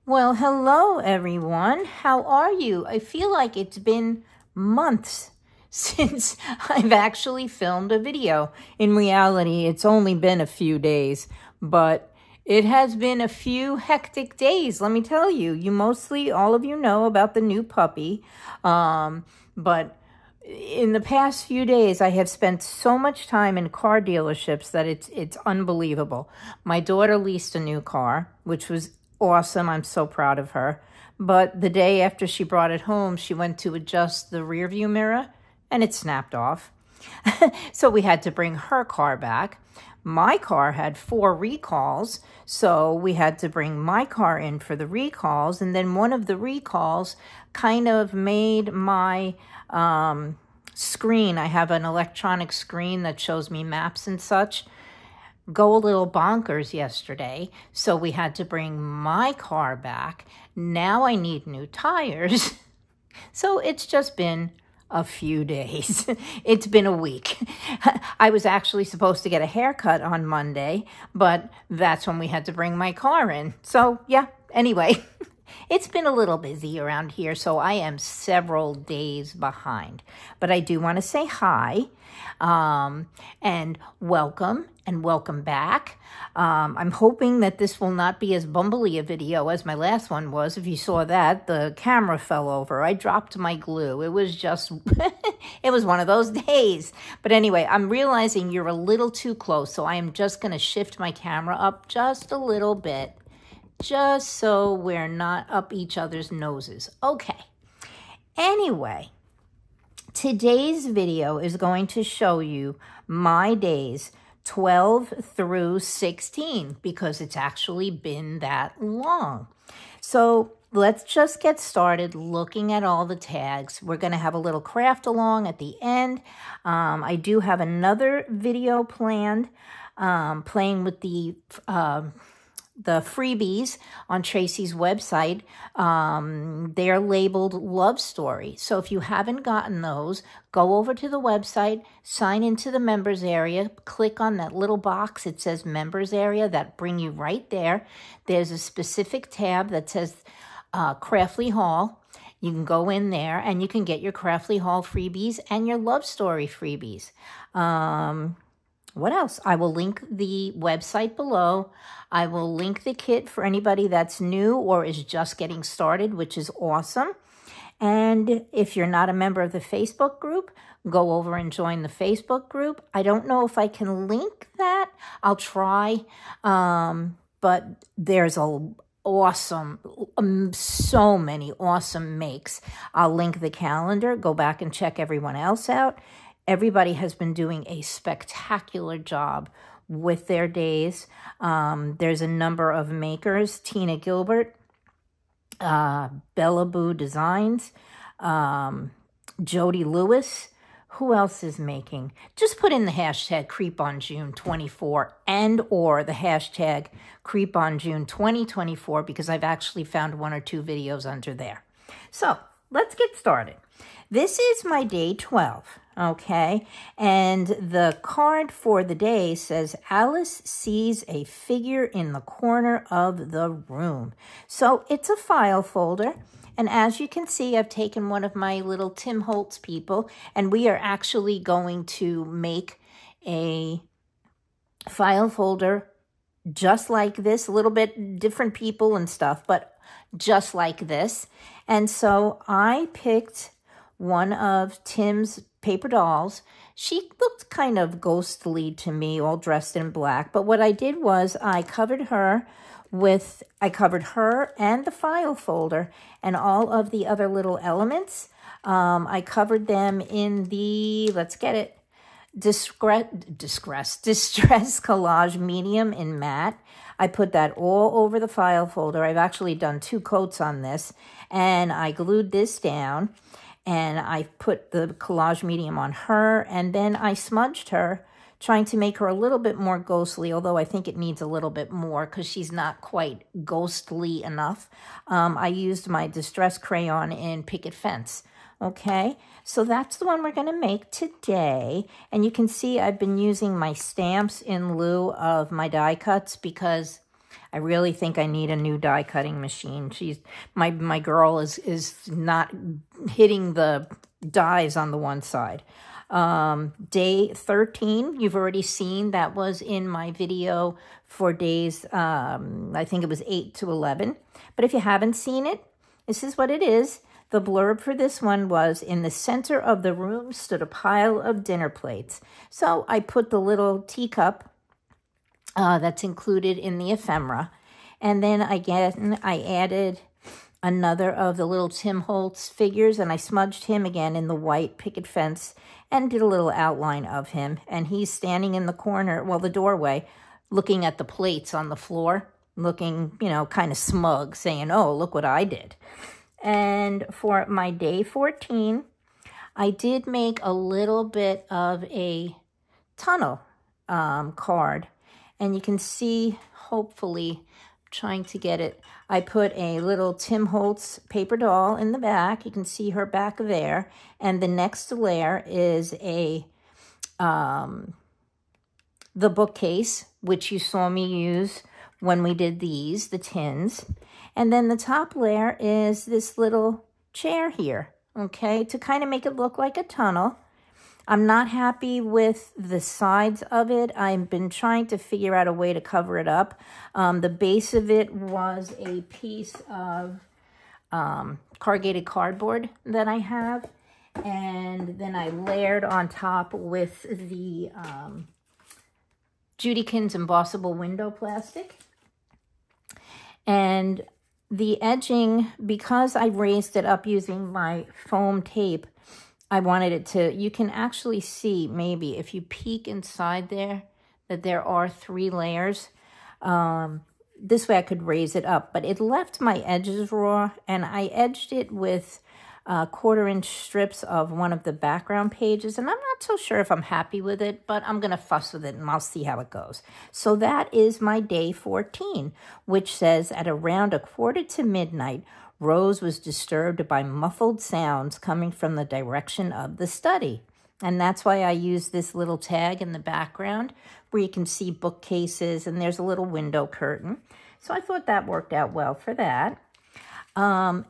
Well, hello everyone. How are you? I feel like it's been months since I've actually filmed a video. In reality, it's only been a few days, but it has been a few hectic days, let me tell you. All of you know about the new puppy, but in the past few days, I have spent so much time in car dealerships that it's unbelievable. My daughter leased a new car, which was awesome. I'm so proud of her. But the day after she brought it home, she went to adjust the rear view mirror and it snapped off. So we had to bring her car back. My car had 4 recalls, so we had to bring my car in for the recalls. And then one of the recalls kind of made my screen, I have an electronic screen that shows me maps and such, go a little bonkers yesterday. So we had to bring my car back. Now I need new tires. So it's just been a few days. It's been a week. I was actually supposed to get a haircut on Monday, but that's when we had to bring my car in. So yeah, anyway, it's been a little busy around here, so I am several days behind. But I do want to say hi and welcome back. I'm hoping that this will not be as bumbly a video as my last one was. If you saw that, the camera fell over. I dropped my glue. It was just, it was one of those days. But anyway, I'm realizing you're a little too close, so I am just going to shift my camera up just a little bit, just so we're not up each other's noses. Okay. Anyway, today's video is going to show you my days 12 through 16 because it's actually been that long. So let's just get started looking at all the tags. We're going to have a little craft along at the end. I do have another video planned playing with the freebies on Tracy's website. They're labeled Love Story. So if you haven't gotten those, go over to the website, sign into the members area, click on that little box. It says members area. That bring you right there. There's a specific tab that says Craftly Haul. You can go in there and you can get your Craftly Haul freebies and your Love Story freebies. What else? I will link the website below. I will link the kit for anybody that's new or is just getting started, which is awesome. And if you're not a member of the Facebook group, go over and join the Facebook group. I don't know if I can link that. I'll try. But there's so many awesome makes. I'll link the calendar. Go back and check everyone else out. Everybody has been doing a spectacular job with their days. There's a number of makers. Tina Gilbert, Bella Boo Designs, Jody Lewis. Who else is making? Just put in the hashtag CreepOnJune24 and or the hashtag CreepOnJune 2024 because I've actually found 1 or 2 videos under there. So let's get started. This is my day 12. Okay, and the card for the day says, Alice sees a figure in the corner of the room. So it's a file folder, and as you can see, I've taken one of my little Tim Holtz people, and we are actually going to make a file folder just like this, a little bit different people and stuff, but just like this. And so I picked one of Tim's paper dolls. She looked kind of ghostly to me, all dressed in black. But what I did was I covered her and the file folder and all of the other little elements. I covered them in the, let's get it, Distress Collage Medium in matte. I put that all over the file folder. I've actually done 2 coats on this, and I glued this down. And I put the collage medium on her, and then I smudged her, trying to make her a little bit more ghostly, although I think it needs a little bit more because she's not quite ghostly enough. I used my Distress Crayon in Picket Fence. Okay, so that's the one we're going to make today. And you can see I've been using my stamps in lieu of my die cuts because I really think I need a new die cutting machine. My girl is not hitting the dies on the one side. Day 13, you've already seen, that was in my video for days, I think it was 8 to 11. But if you haven't seen it, this is what it is. The blurb for this one was, in the center of the room stood a pile of dinner plates. So I put the little teacup that's included in the ephemera. And then I added another of the little Tim Holtz figures, and I smudged him again in the white picket fence and did a little outline of him. And he's standing in the corner, well, the doorway, looking at the plates on the floor, looking, you know, kind of smug, saying, oh, look what I did. And for my day 14, I did make a little bit of a tunnel card. And you can see, hopefully, trying to get it, I put a little Tim Holtz paper doll in the back. You can see her back there. And the next layer is the bookcase, which you saw me use when we did these, the tins. And then the top layer is this little chair here, okay, to kind of make it look like a tunnel. I'm not happy with the sides of it. I've been trying to figure out a way to cover it up. The base of it was a piece of corrugated cardboard that I have. And then I layered on top with the Judykins embossable window plastic. And the edging, because I raised it up using my foam tape, I wanted it to, you can actually see maybe if you peek inside there that there are 3 layers. This way I could raise it up, but it left my edges raw, and I edged it with 1/4-inch strips of one of the background pages, and I'm not so sure if I'm happy with it, but I'm going to fuss with it and I'll see how it goes. So that is my day 14, which says, at around 1/4 to midnight, Rose was disturbed by muffled sounds coming from the direction of the study. And that's why I use this little tag in the background where you can see bookcases, and there's a little window curtain. So I thought that worked out well for that.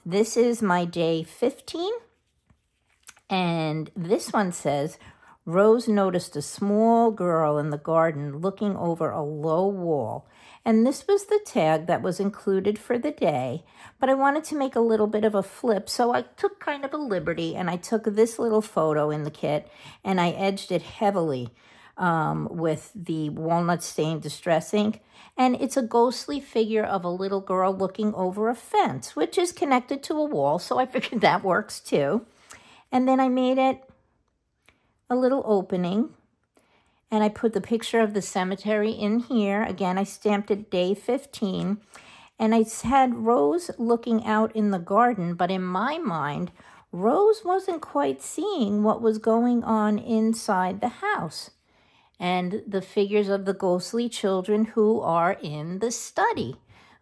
This is my day 15, and this one says, Rose noticed a small girl in the garden looking over a low wall. And this was the tag that was included for the day, but I wanted to make a little bit of a flip, so I took kind of a liberty, and I took this little photo in the kit, and I edged it heavily with the walnut stained distress ink. And it's a ghostly figure of a little girl looking over a fence, which is connected to a wall, so I figured that works too. And then I made it a little opening, and I put the picture of the cemetery in here. Again, I stamped it day 15, and I had Rose looking out in the garden, but in my mind, Rose wasn't quite seeing what was going on inside the house and the figures of the ghostly children who are in the study.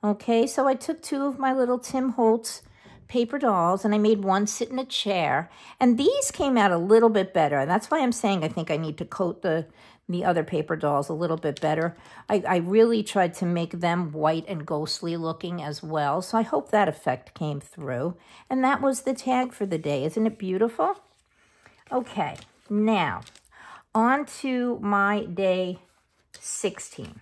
Okay, so I took 2 of my little Tim Holtz paper dolls, and I made one sit in a chair, and these came out a little bit better. And that's why I'm saying I think I need to coat the other paper dolls a little bit better. I really tried to make them white and ghostly looking as well, so I hope that effect came through. And that was the tag for the day. Isn't it beautiful? Okay, now on to my day 16.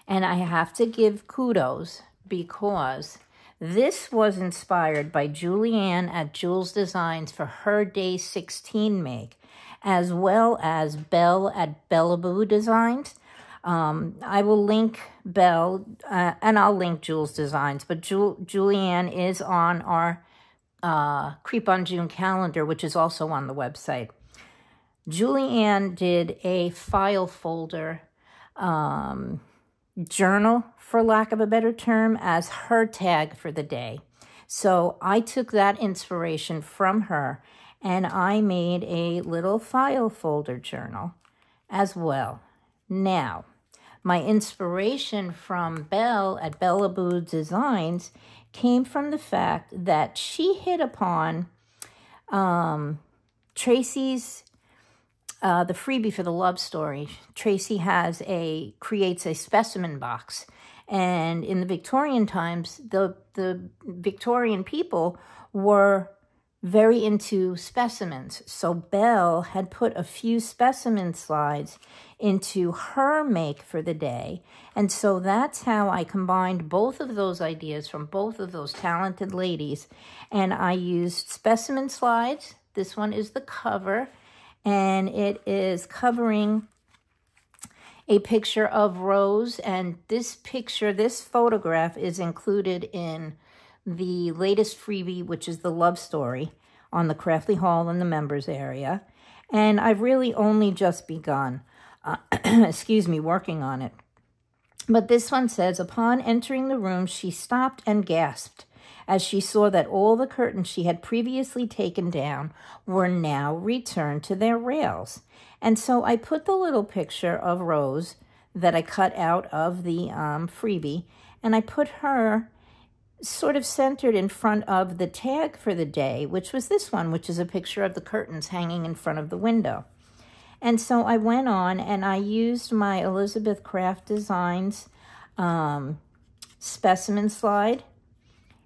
And I have to give kudos because this was inspired by Julianne at Jules Designs for her day 16 make, as well as Belle at Bellaboo Designs. I will link Belle, and I'll link Jules Designs, but Julianne is on our Creep on June calendar, which is also on the website. Julianne did a file folder journal, for lack of a better term, as her tag for the day. So I took that inspiration from her, and I made a little file folder journal as well. Now, my inspiration from Belle at Bellaboo Designs came from the fact that she hit upon Tracy's the freebie for the love story. Tracy creates a specimen box, And in the Victorian times, the Victorian people were very into specimens. So Belle had put a few specimen slides into her make for the day. And so that's how I combined both of those ideas from both of those talented ladies. And I used specimen slides. This one is the cover, and it is covering a picture of Rose. And this picture, this photograph is included in the latest freebie, which is the love story on the Craftly Hall in the members area. And I've really only just begun, working on it. But this one says, upon entering the room, she stopped and gasped as she saw that all the curtains she had previously taken down were now returned to their rails. And so I put the little picture of Rose that I cut out of the freebie, and I put her sort of centered in front of the tag for the day, which was this one, which is a picture of the curtains hanging in front of the window. And so I went on and I used my Elizabeth Craft Designs specimen slide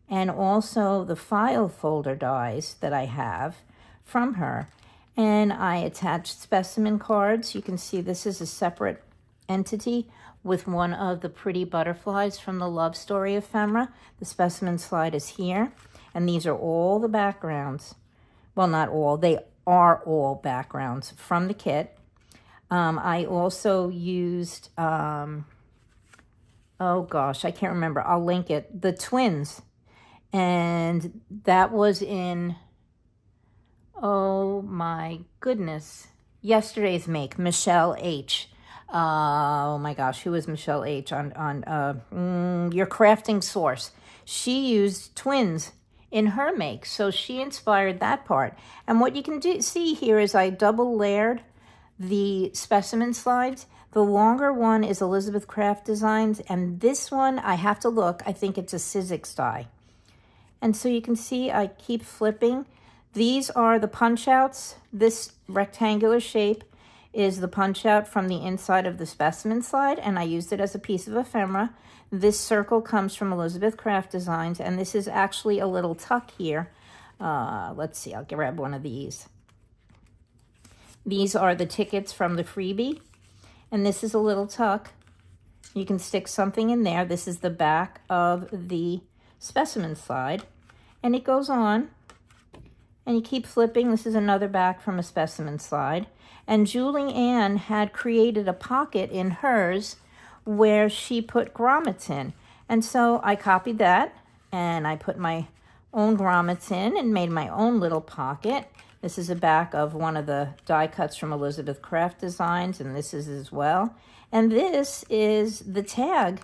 and also the file folder dies that I have from her. And I attached specimen cards. You can see this is a separate entity with one of the pretty butterflies from the Love Story Ephemera. The specimen slide is here. And these are all the backgrounds. Well, not all. They are all backgrounds from the kit. I also used, oh gosh, I can't remember. I'll link it. The twins. And that was in, oh my goodness, yesterday's make, Michelle H. Oh my gosh, who is Michelle H. on Your Crafting Source? She used twins in her make, so she inspired that part. And what you can see here is I double layered the specimen slides. The longer one is Elizabeth Craft Designs, and this one, I have to look, I think it's a Sizzix die. And so you can see I keep flipping. These are the punch outs. This rectangular shape is the punch out from the inside of the specimen slide, and I used it as a piece of ephemera. This circle comes from Elizabeth Craft Designs, and this is actually a little tuck here. Let's see, I'll grab one of these. These are the tickets from the freebie, and this is a little tuck. You can stick something in there. This is the back of the specimen slide, and it goes on, and you keep flipping. This is another back from a specimen slide. And Julie Ann had created a pocket in hers where she put grommets in. And so I copied that, and I put my own grommets in and made my own little pocket. This is a back of one of the die cuts from Elizabeth Craft Designs, and this is as well. And this is the tag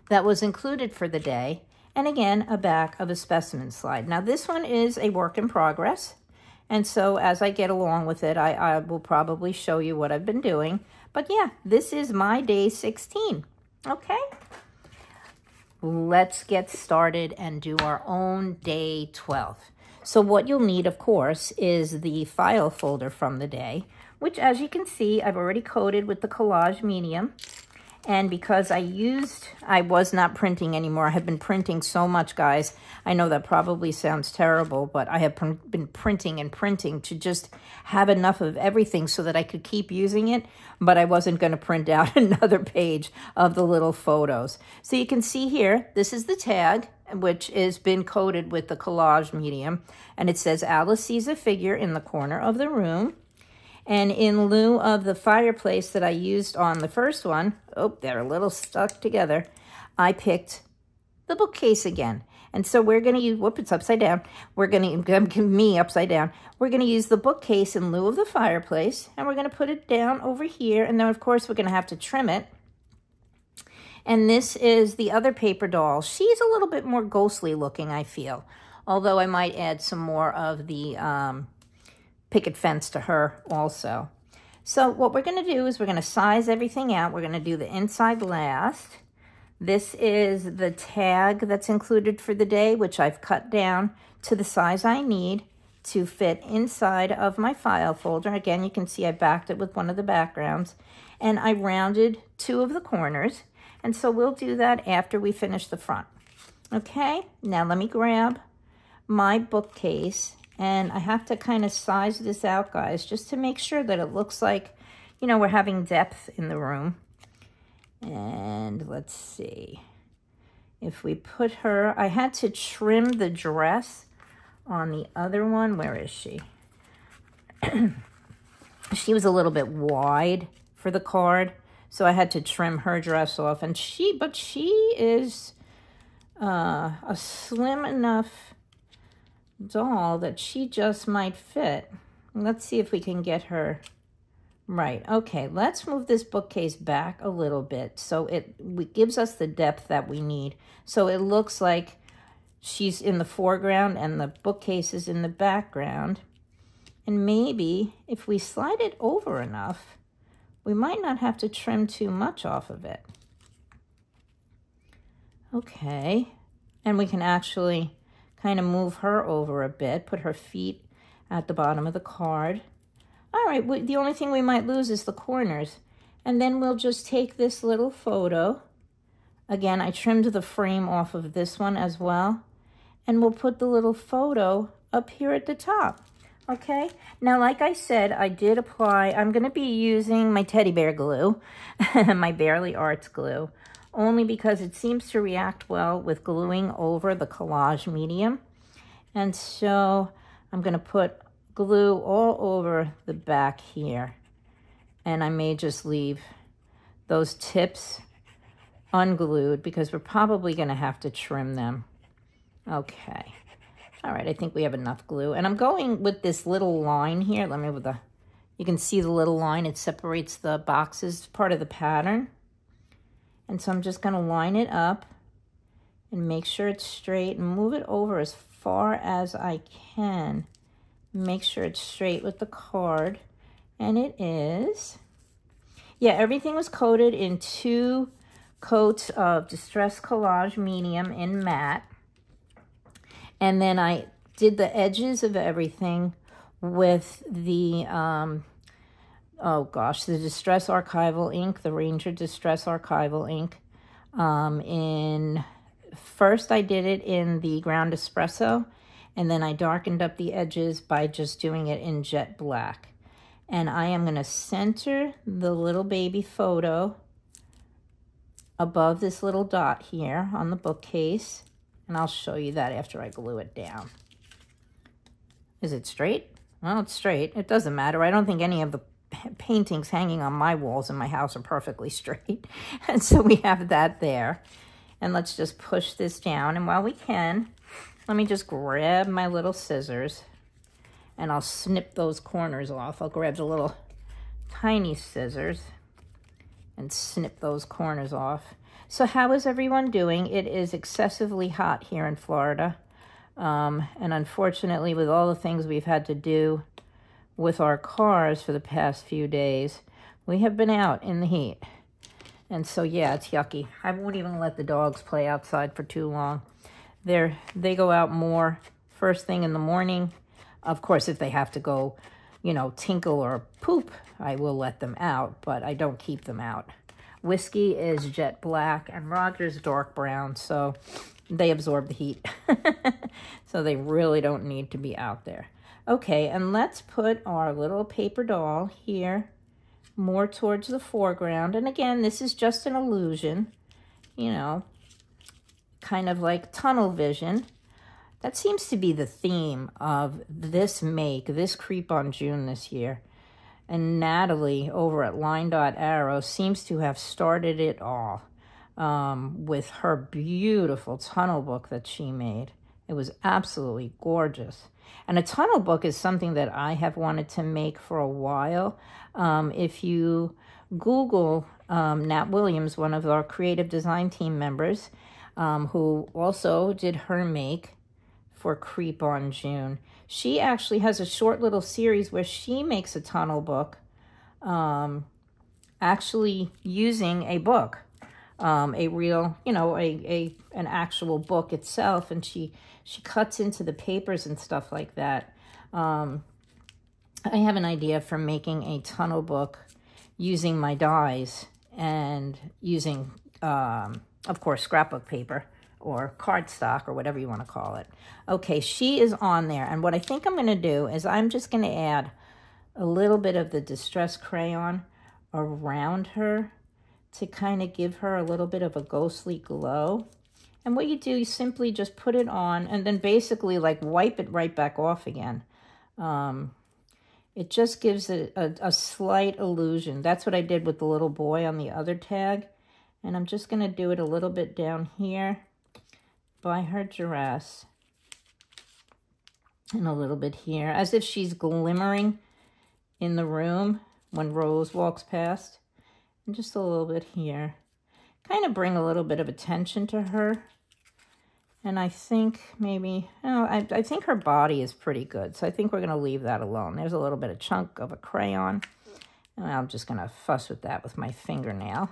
that was included for the day. And again, a back of a specimen slide. Now this one is a work in progress. And so as I get along with it, I will probably show you what I've been doing. But yeah, this is my day 16. Okay. Let's get started and do our own day 12. So what you'll need, of course, is the file folder from the day, which as you can see, I've already coated with the collage medium. And because I was not printing anymore. I have been printing so much, guys. I know that probably sounds terrible, but I have been printing and printing to just have enough of everything so that I could keep using it, but I wasn't going to print out another page of the little photos. So you can see here, this is the tag, which has been coated with the collage medium, and it says, Alice sees a figure in the corner of the room. And in lieu of the fireplace that I used on the first one, oh, they're a little stuck together, I picked the bookcase again. And so we're going to use, whoop, it's upside down. We're going to, give me upside down. We're going to use the bookcase in lieu of the fireplace, and we're going to put it down over here. And then, of course, we're going to have to trim it. And this is the other paper doll. She's a little bit more ghostly looking, I feel, although I might add some more of the picket fence to her also. So what we're going to do is we're going to size everything out. We're going to do the inside last. This is the tag that's included for the day, which I've cut down to the size I need to fit inside of my file folder. Again, you can see I backed it with one of the backgrounds, and I rounded two of the corners. And so we'll do that after we finish the front. Okay, now let me grab my bookcase, and I have to kind of size this out, guys, just to make sure that it looks like, you know, we're having depth in the room. And let's see. If we put her, I had to trim the dress on the other one. Where is she? She was a little bit wide for the card, so I had to trim her dress off. And she is a slim enough doll that she just might fit. Let's see if we can get her right. Okay, let's move this bookcase back a little bit so it gives us the depth that we need. So it looks like she's in the foreground and the bookcase is in the background. And maybe if we slide it over enough, we might not have to trim too much off of it. Okay, and we can actually kind of move her over a bit, put her feet at the bottom of the card. All right, the only thing we might lose is the corners. And then we'll just take this little photo. Again, I trimmed the frame off of this one as well. And we'll put the little photo up here at the top. Okay, now like I said, I did apply, I'm going to be using my teddy bear glue, my Barely Arts glue, only because it seems to react well with gluing over the collage medium. And so I'm going to put glue all over the back here. And I may just leave those tips unglued because we're probably going to have to trim them. Okay. All right, I think we have enough glue. And I'm going with this little line here. Let me you can see the little line. It separates the boxes, it's part of the pattern. And so I'm just going to line it up and make sure it's straight and move it over as far as I can. Make sure it's straight with the card. And it is. Yeah, everything was coated in 2 coats of Distress Collage Medium in matte. And then I did the edges of everything with the, the Distress Archival ink, the Ranger Distress Archival ink. First I did it in the Ground Espresso, and then I darkened up the edges by just doing it in jet black. And I am going to center the little baby photo above this little dot here on the bookcase. And I'll show you that after I glue it down. Is it straight? Well, it's straight. It doesn't matter. I don't think any of the paintings hanging on my walls in my house are perfectly straight. And so we have that there. And let's just push this down. And while we can, let me just grab my little scissors and I'll snip those corners off. I'll grab the little tiny scissors and snip those corners off. So how is everyone doing? It is excessively hot here in Florida. And unfortunately, with all the things we've had to do with our cars for the past few days, we have been out in the heat. And so, yeah, it's yucky. I won't even let the dogs play outside for too long. They go out more first thing in the morning. Of course, if they have to go, you know, tinkle or poop, I will let them out, but I don't keep them out. Whiskey is jet black and Roger's dark brown, so they absorb the heat. So they really don't need to be out there. Okay, and let's put our little paper doll here more towards the foreground. And again, this is just an illusion, you know, kind of like tunnel vision. That seems to be the theme of this Creep on June this year. And Natalie over at Line Dot Arrow seems to have started it all with her beautiful tunnel book that she made. It was absolutely gorgeous. And a tunnel book is something that I have wanted to make for a while. If you Google Nat Williams, one of our creative design team members, who also did her make for Creep on June, she actually has a short little series where she makes a tunnel book, actually using a book, a real, you know, an actual book itself, and she cuts into the papers and stuff like that. I have an idea for making a tunnel book using my dies and using of course, scrapbook paper or cardstock or whatever you want to call it. Okay, she is on there. And what I think I'm going to do is I'm just going to add a little bit of the Distress crayon around her to kind of give her a little bit of a ghostly glow. And what you do, you simply just put it on and then basically like wipe it right back off again. It just gives it a slight illusion. That's what I did with the little boy on the other tag. And I'm just going to do it a little bit down here by her dress. And a little bit here, as if she's glimmering in the room when Rose walks past. And just a little bit here. Kind of bring a little bit of attention to her. And I think maybe, I think her body is pretty good. So I think we're going to leave that alone. There's a little bit of chunk of a crayon. And I'm just going to fuss with that with my fingernail.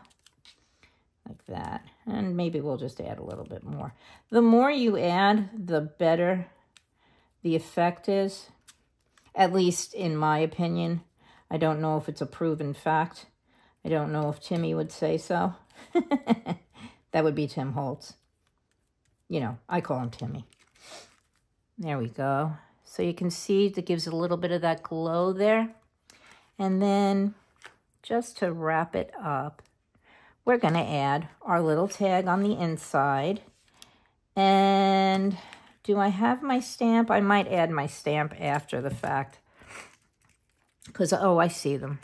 Like that. And maybe we'll just add a little bit more. The more you add, the better the effect is. At least in my opinion. I don't know if it's a proven fact. I don't know if Timmy would say so. That would be Tim Holtz. You know, I call him Timmy. There we go. So you can see that gives a little bit of that glow there. And then just to wrap it up, we're going to add our little tag on the inside. And do I have my stamp? I might add my stamp after the fact. Because, oh, I see them.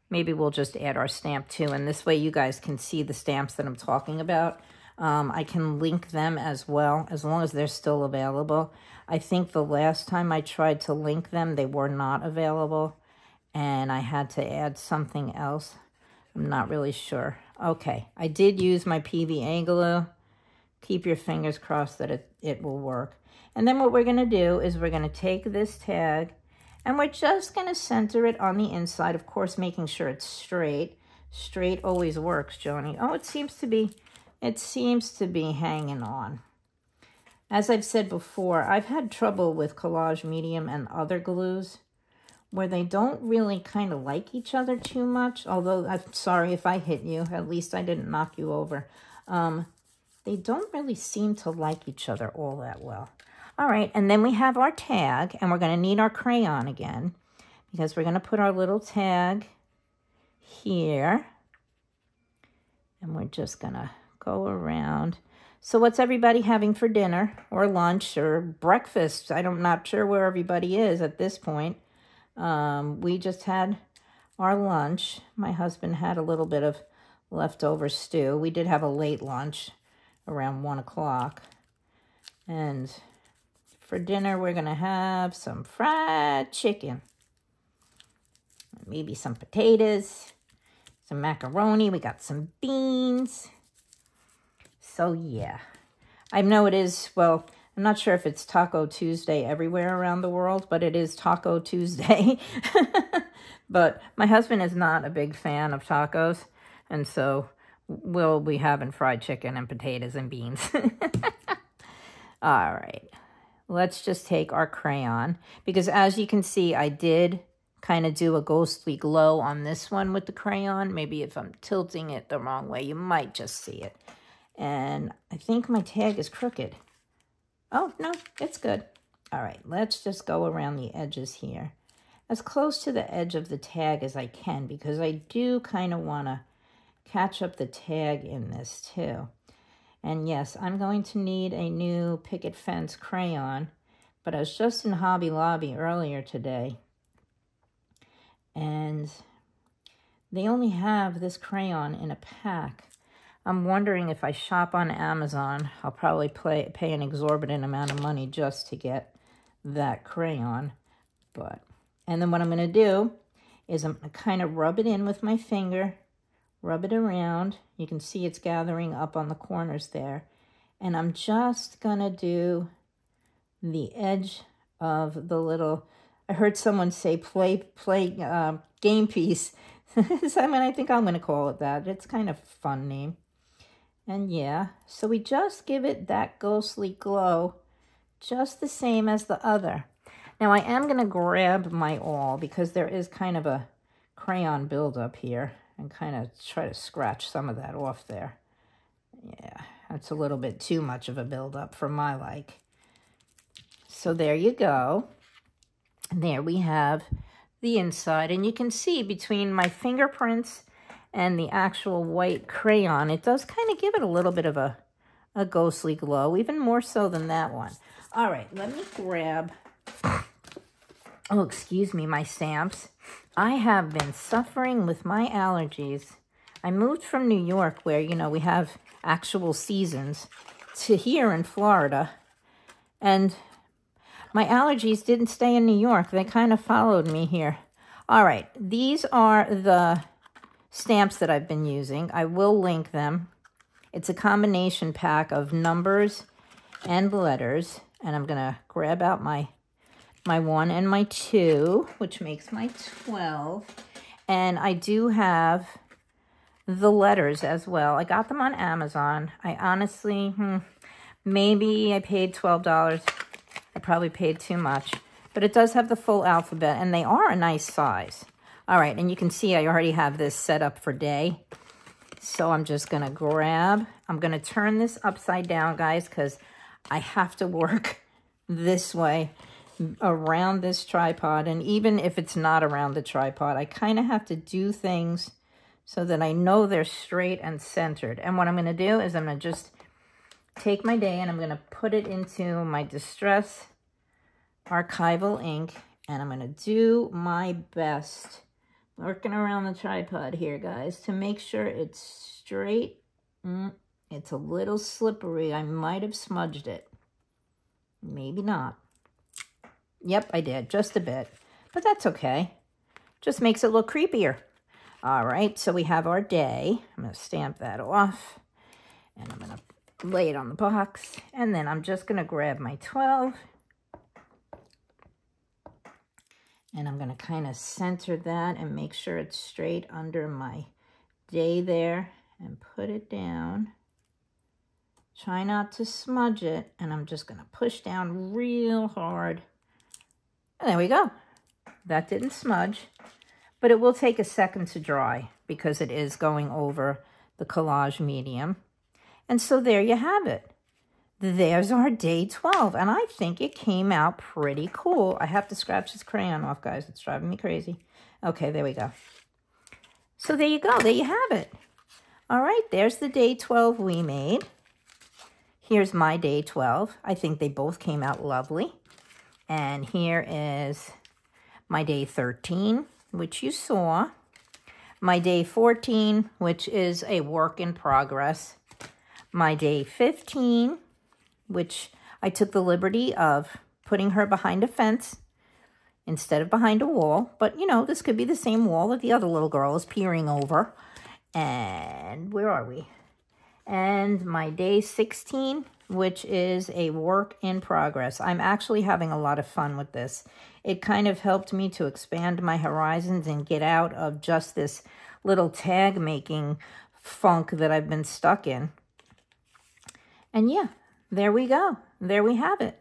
Maybe we'll just add our stamp too. And this way you guys can see the stamps that I'm talking about. I can link them as well, as long as they're still available. I think the last time I tried to link them, they were not available. And I had to add something else. I'm not really sure. Okay, I did use my PVA glue. Keep your fingers crossed that it will work. And then what we're going to do is we're going to take this tag and we're just going to center it on the inside, of course, making sure it's straight. Straight always works, Joni. Oh, it seems to be hanging on. As I've said before, I've had trouble with Collage Medium and other glues where they don't really kind of like each other too much. Although, I'm sorry if I hit you. At least I didn't knock you over. They don't really seem to like each other all that well. All right, and then we have our tag, and we're going to need our crayon again because we're going to put our little tag here. And we're just going to go around. So what's everybody having for dinner or lunch or breakfast? I'm not sure where everybody is at this point. We just had our lunch. My husband had a little bit of leftover stew. We did have a late lunch around 1 o'clock. And for dinner, we're going to have some fried chicken. Maybe some potatoes, some macaroni. We got some beans. So, yeah. I know it is, well, I'm not sure if it's Taco Tuesday everywhere around the world, but it is Taco Tuesday. But my husband is not a big fan of tacos, and so we'll be having fried chicken and potatoes and beans. All right. Let's just take our crayon, because as you can see, I did kind of do a ghostly glow on this one with the crayon. Maybe if I'm tilting it the wrong way, you might just see it. And I think my tag is crooked. Oh, no, it's good. All right, let's just go around the edges here. As close to the edge of the tag as I can, because I do kind of want to catch up the tag in this too. And yes, I'm going to need a new picket fence crayon, but I was just in Hobby Lobby earlier today, and they only have this crayon in a pack. I'm wondering if I shop on Amazon, I'll probably pay an exorbitant amount of money just to get that crayon. And then what I'm going to do is I'm going to kind of rub it in with my finger, rub it around. You can see it's gathering up on the corners there. And I'm just going to do the edge of the little, I heard someone say play game piece. So I think I'm going to call it that. It's kind of a fun name. And yeah, so we just give it that ghostly glow, just the same as the other. Now I am going to grab my awl because there is kind of a crayon buildup here and kind of try to scratch some of that off there. Yeah, that's a little bit too much of a buildup for my like. So there you go. And there we have the inside. And you can see between my fingerprints and the actual white crayon, it does kind of give it a little bit of a ghostly glow, even more so than that one. All right, let me grab, oh, excuse me, my stamps. I have been suffering with my allergies. I moved from New York where, you know, we have actual seasons to here in Florida. And my allergies didn't stay in New York. They kind of followed me here. All right, these are the stamps that I've been using. I will link them. It's a combination pack of numbers and letters. And I'm going to grab out my 1 and my 2, which makes my 12. And I do have the letters as well. I got them on Amazon. I honestly, maybe I paid $12. I probably paid too much. But it does have the full alphabet, and they are a nice size. All right, and you can see I already have this set up for day. So I'm just going to grab, I'm going to turn this upside down, guys, because I have to work this way around this tripod. And even if it's not around the tripod, I kind of have to do things so that I know they're straight and centered. And what I'm going to do is I'm going to just take my day and I'm going to put it into my Distress archival ink, and I'm going to do my best working around the tripod here, guys, to make sure it's straight. It's a little slippery. I might have smudged it. Maybe not. Yep, I did, just a bit, but that's okay. Just makes it look creepier. All right, so we have our day. I'm going to stamp that off, and I'm going to lay it on the box, and then I'm just going to grab my 12, and I'm going to kind of center that and make sure it's straight under my day there and put it down. Try not to smudge it, and I'm just going to push down real hard. And there we go. That didn't smudge, but it will take a second to dry because it is going over the collage medium. And so there you have it. There's our day 12, and I think it came out pretty cool. I have to scratch this crayon off, guys. It's driving me crazy. Okay, there we go. So there you go. There you have it. All right, there's the day 12 we made. Here's my day 12. I think they both came out lovely. And here is my day 13, which you saw. My day 14, which is a work in progress. My day 15, which I took the liberty of putting her behind a fence instead of behind a wall. But, you know, this could be the same wall that the other little girl is peering over. And where are we? And my day 16, which is a work in progress. I'm actually having a lot of fun with this. It kind of helped me to expand my horizons and get out of just this little tag making funk that I've been stuck in. And yeah, there we go. There we have it.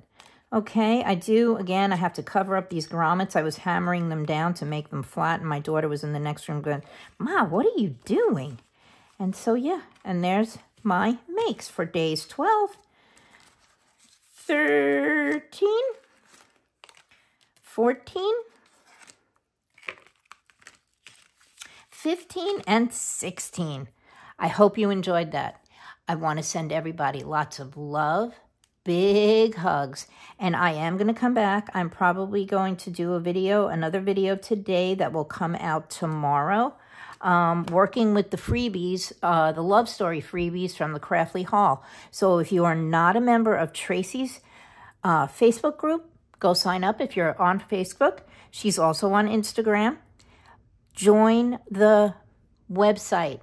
Okay, I have to cover up these grommets. I was hammering them down to make them flat, and my daughter was in the next room going, "Ma, what are you doing?" And so, yeah, and there's my makes for days 12, 13, 14, 15, and 16. I hope you enjoyed that. I want to send everybody lots of love, big hugs, and I am going to come back. I'm probably going to do another video today that will come out tomorrow, working with the freebies, the love story freebies from the Craftly Haul. So if you are not a member of Tracy's Facebook group, go sign up if you're on Facebook. She's also on Instagram. Join the website.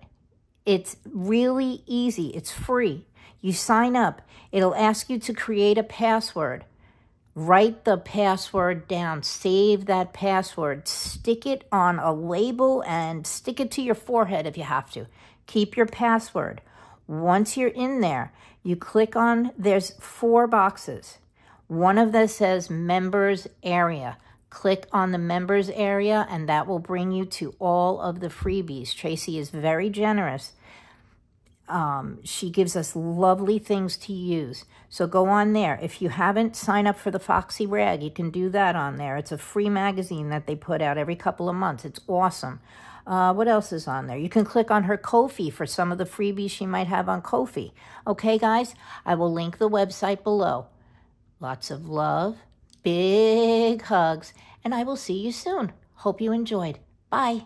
It's really easy. It's free. You sign up. It'll ask you to create a password. Write the password down. Save that password. Stick it on a label and stick it to your forehead if you have to. Keep your password. Once you're in there, you click on, there's 4 boxes. One of them says members area. Click on the members area, and that will bring you to all of the freebies. Tracy is very generous. She gives us lovely things to use. So go on there. If you haven't signed up for the Foxy Rag, you can do that on there. It's a free magazine that they put out every couple of months. It's awesome. What else is on there? You can click on her Ko-fi for some of the freebies she might have on Ko-fi. Okay, guys? I will link the website below. Lots of love, big hugs, and I will see you soon. Hope you enjoyed. Bye.